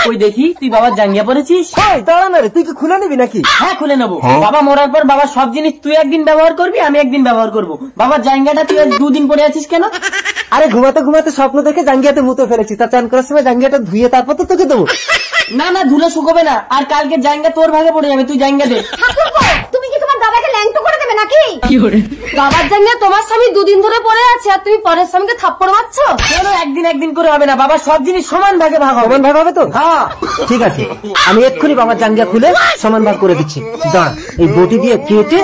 ওই দেখি তুই বাবার জাঙ্গিয়া পরেছিস। দাঁড়া না রে, তুই কি খুলে নিবি নাকি? হ্যাঁ খুলে নেবো। বাবা মরার পর বাবার সব জিনিস তুই একদিন ব্যবহার করবি, আমি একদিন ব্যবহার করবো। বাবার জাঙ্গিয়াটা তুই 2 দিন পরে আছিস কেন? আরে ঘুমাতে ঘুমাতে স্বপ্ন দেখে জাঙ্গিয়াতে মুতে ফেলেছি, তা চান করার সময় জাঙ্গিয়াটা ধুয়ে তারপর তো তোকে দেবো। না না, ধুলে শুকোবে না, আর কালকে জাঙ্গিয়া তোর ভাগে পড়ে যাবে, তুই জাঙ্গিয়া দে। তুমি কি তোমার দাদাকে ল্যাংটো করে দেবে নাকি? বাবার জাঙ্গিয়া তোমার স্বামী 2 দিন ধরে পড়ে আছে, আর তুমি পরের স্বামীকে থাপ্পড় মারছ কেন? একদিন করে হবে না, বাবার সব জিনিস সমান ভাগে ভাগ হবে। সমান ভাগ হবে তো? হ্যাঁ ঠিক আছে, আমি এক্ষুনি বাবার জাঙ্গিয়া খুলে সমান ভাগ করে দিচ্ছি। দাঁড়া, এই বটি দিয়ে কেটে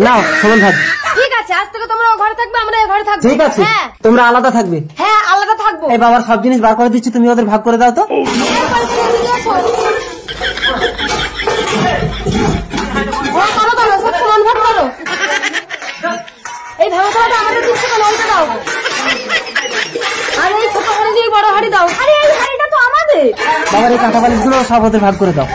নাও সমান ভাগ। ঠিক আছে, আজ থেকে তোমরা ও ঘরে থাকবে, আমরা এই ঘরে থাকবো। ঠিক আছে, হ্যাঁ তোমরা আলাদা থাকবে। হ্যাঁ আলাদা থাকবো। এই বাবার সব জিনিস বার করে দিচ্ছি, তুমি ওদের ভাগ করে দাও তো। সব সমান ভাগ করো। এই ভাঙা খাওয়াটা আমাদের দিচ্ছে কেন? ওইটা দাও। আর এই ছোট হাড়ি দিয়ে বড় হাড়ি দাও। আরে এই হাড়িটা তো আমাদের। বাবার এই কাঁটা বালিশ গুলো সব ওদের ভাগ করে দাও।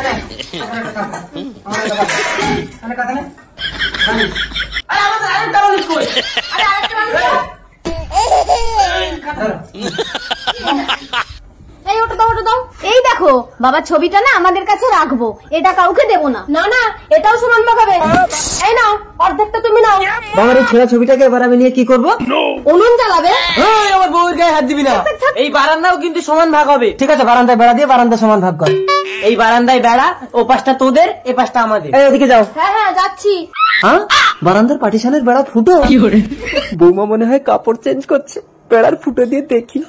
এই ওটা দাও, ওটা দাও। এই দেখো বাবার ছবিটা না আমাদের কাছে রাখবো, এটা কাউকে দেবো না। না না, এটাও সমান ভাগ হবে। এই নাও, অর্ধেকটা তুমি নাও। বাবার এই ছেঁড়া ছবিটাকে এবার আমি নিয়ে কি করবো? উনুন জ্বালাবে। আমার বউয়ের গায়ে হাত দিবি না। এই বারান্দাও কিন্তু সমান ভাগ হবে। ঠিক আছে, বারান্দায় বেড়া দিয়ে বারান্দা সমান ভাগ কর। এই বারান্দায় বেড়া, ও পাশটা তোদের, এ পাশটা আমাদের। এই ওদিকে যাও। হ্যাঁ হ্যাঁ যাচ্ছি। হ্যাঁ, বারান্দার পার্টিশনের বেড়া ফুটো। বৌমা মনে হয় কাপড় চেঞ্জ করছে, বেড়ার ফুটো দিয়ে দেখি।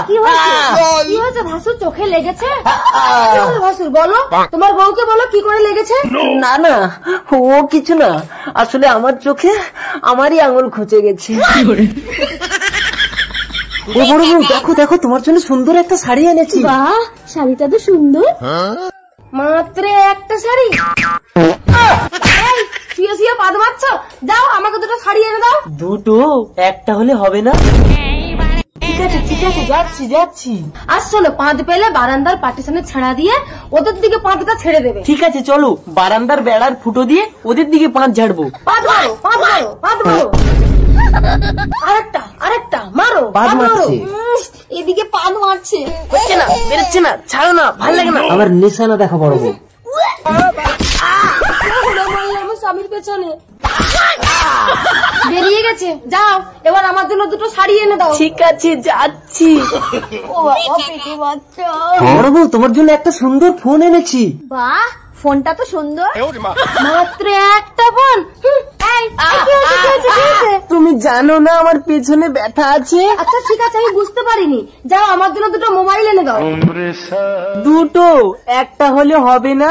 কি হয়েছে ভাসুর? চোখে লেগেছে? ভাসুর বলো, তোমার বউকে বলো কি করে লেগেছে। না না, ও কিছু না, আসলে আমার চোখে আমারই আঙুল খুঁজে গেছে। ও বড় বউ, দেখো দেখো, তোমার জন্য সুন্দর একটা শাড়ি এনেছি। বাহ, শাড়িটা তো সুন্দর। মাত্র একটা শাড়ি? শুয়ে শুয়ে পাদ মারছ? যাও আমাকে 2টো শাড়ি এনে দাও। 2টো? একটা হলে হবে না? ঠিক আছে ঠিক আছে, যাচ্ছি যাচ্ছি। আর শোনো, পাঁদ পেলে বারান্দার পার্টিশনে ছাড়া দিয়ে ওদের দিকে পাঁদটা ছেড়ে দেবে। ঠিক আছে চলো, বারান্দার বেড়ার ফুটো দিয়ে ওদের দিকে 5 ঝাড়বো। পাঁদ মারো, পাঁদ মারো, পাঁদ মারো। আরেকটা মারো, পাদ মারছে। এদিকে পাদ মারছে। হচ্ছে না, বেরোচ্ছে না, ছাড়ো না, ভালো লাগে না। আমার নিশানা দেখো বড় বউ। আমার স্বামীর পেছনে বেরিয়ে গেছে। যাও, এবার আমার জন্য 2টো শাড়ি এনে দাও। ঠিক আছে যাচ্ছি। ও বাবা, পেটে বাচ্চা। বড় বউ, তোমার জন্য একটা সুন্দর ফোন এনেছি। বাহ, ফোনটা তো সুন্দর। মাত্র একটা ফোন? কি হয়েছে? তুমি জানো না আমার পেছনে ব্যথা আছে। আচ্ছা ঠিক আছে, আমি বুঝতে পারিনি। যাও, আমার জন্য 2টো মোবাইল এনে দাও। 2টো? একটা হলে হবে না?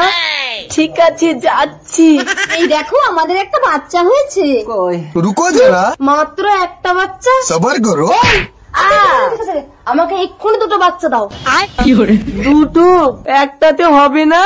ঠিক আছে যাচ্ছি। এই দেখো, আমাদের একটা বাচ্চা হয়েছে। रुको जरा, মাত্র একটা বাচ্চা। सबर करो। আমাকে এক্ষুনি 2টো বাচ্চা দাও। 2টো? একটাতে হবে না?